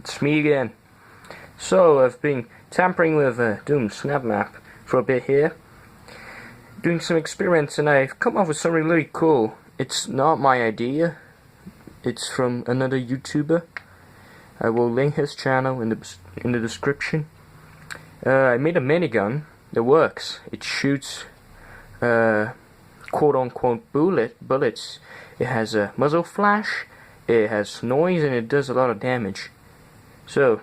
it's me again. So I've been tampering with Doom Snapmap for a bit here, doing some experiments, and I've come up with something really cool. It's not my idea, it's from another YouTuber. I will link his channel in the description. I made a minigun that works. It shoots quote-unquote bullets. It has a muzzle flash, it has noise, and it does a lot of damage. So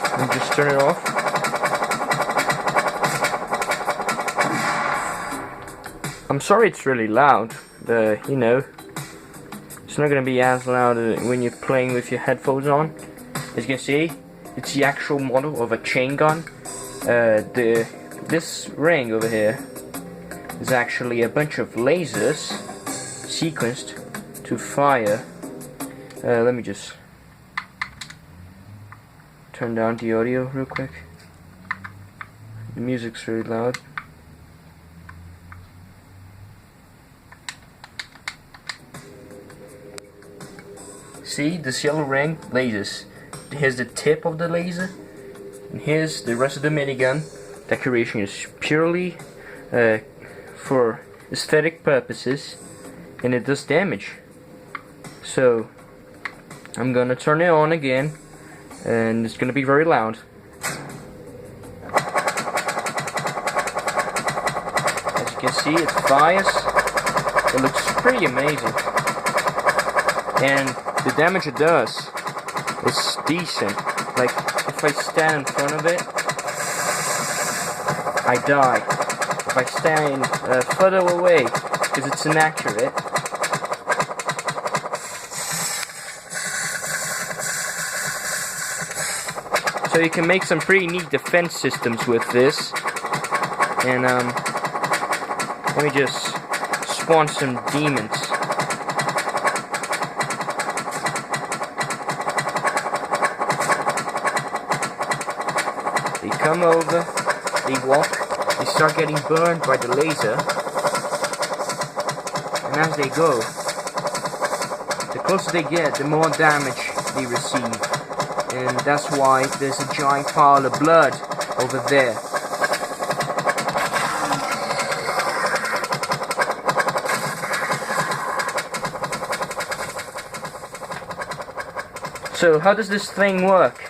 let me just turn it off. I'm sorry it's really loud. You know, it's not gonna be as loud when you're playing with your headphones on. As you can see, it's the actual model of a chain gun. This ring over here is actually a bunch of lasers sequenced to fire. Let me just turn down the audio real quick. The music's really loud. See, this yellow ring, lasers. Here's the tip of the laser, and here's the rest of the minigun. Decoration is purely for aesthetic purposes, and it does damage. So I'm gonna turn it on again, and it's gonna be very loud. As you can see, it fires. It looks pretty amazing, and the damage it does is decent. Like, if I stand in front of it, I die. If I stand further away, because it's inaccurate, so you can make some pretty neat defense systems with this. And let me just spawn some demons. They come over, they walk, they start getting burned by the laser, and as they go, the closer they get, the more damage they receive, and that's why there's a giant pile of blood over there. So how does this thing work?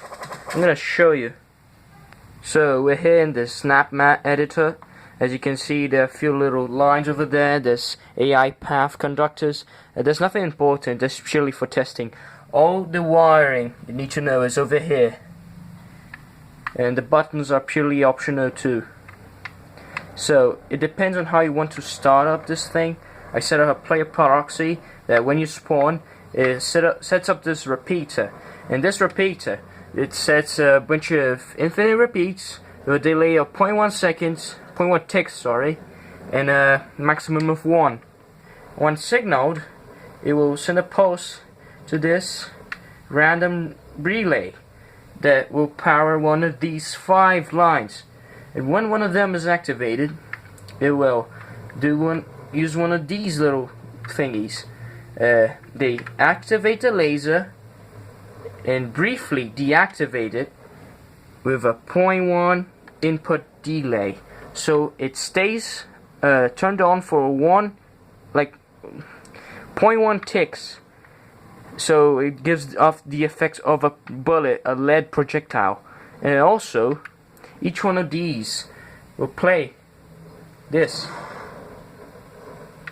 I'm gonna show you. So we're here in the Snapmap editor. As you can see, there are a few little lines over there. There's AI path conductors. There's nothing important. That's purely for testing. All the wiring you need to know is over here, and the buttons are purely optional too. So it depends on how you want to start up this thing. I set up a player proxy that when you spawn, it sets up this repeater, and this repeater, it sets a bunch of infinite repeats with a delay of 0.1 seconds, 0.1 ticks, sorry, and a maximum of 1. Once signaled, it will send a pulse to this random relay that will power one of these 5 lines. And when one of them is activated, it will use one of these little thingies. They activate the laser and briefly deactivate it with a 0.1 input delay, so it stays turned on for 0.1 ticks, so it gives off the effects of a bullet, a lead projectile. And also each one of these will play this,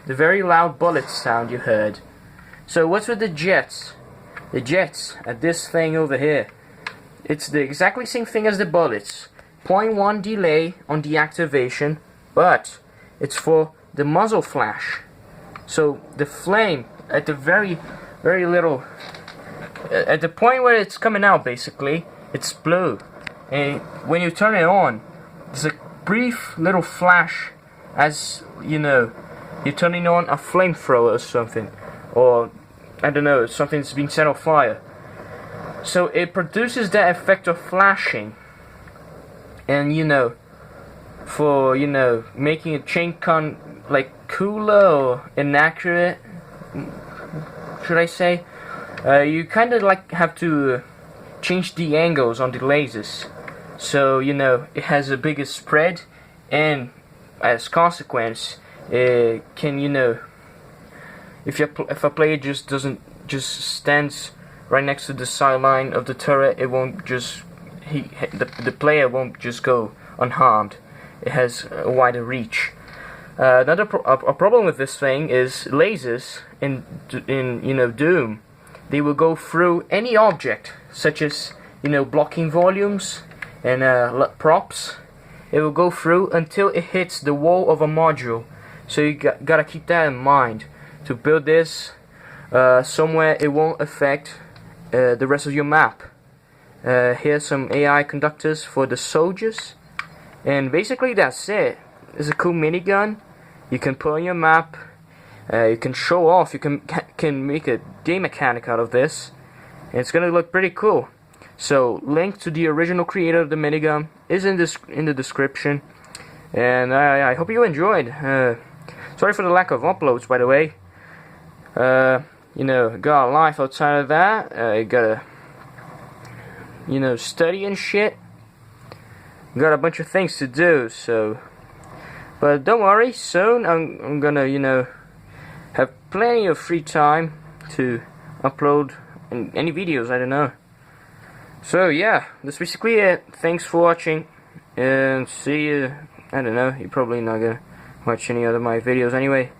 the very loud bullet sound you heard. So what's with the jets? The jets at this thing over here. It's the exactly same thing as the bullets. 0.1 delay on deactivation, but it's for the muzzle flash. So the flame at the very little, at the point where it's coming out, basically, it's blue. And when you turn it on, there's a brief little flash, as you know, you're turning on a flamethrower or something, or I don't know, something's being set on fire. So it produces that effect of flashing, and you know, for making a chain gun like cooler or inaccurate, should I say, you kind of like have to change the angles on the lasers, so you know it has a bigger spread, and as consequence it can, you know, if a player just stands right next to the sideline of the turret, it won't just the player won't just go unharmed. It has a wider reach. Another problem with this thing is lasers in you know Doom. They will go through any object, such as, you know, blocking volumes and props. It will go through until it hits the wall of a module. So you gotta keep that in mind to build this somewhere it won't affect the rest of your map. Here's some AI conductors for the soldiers, and basically that's it. It's a cool minigun you can put on your map. You can show off. You can make a game mechanic out of this, and it's gonna look pretty cool. So, link to the original creator of the minigun is in the description, and I hope you enjoyed. Sorry for the lack of uploads, by the way. You know, got a life outside of that. You gotta, you know, study and shit. Got a bunch of things to do, so. But don't worry, soon I'm gonna, you know, have plenty of free time to upload any videos, I don't know. So yeah, that's basically it. Thanks for watching, and see you. I don't know, you're probably not gonna watch any other of my videos anyway.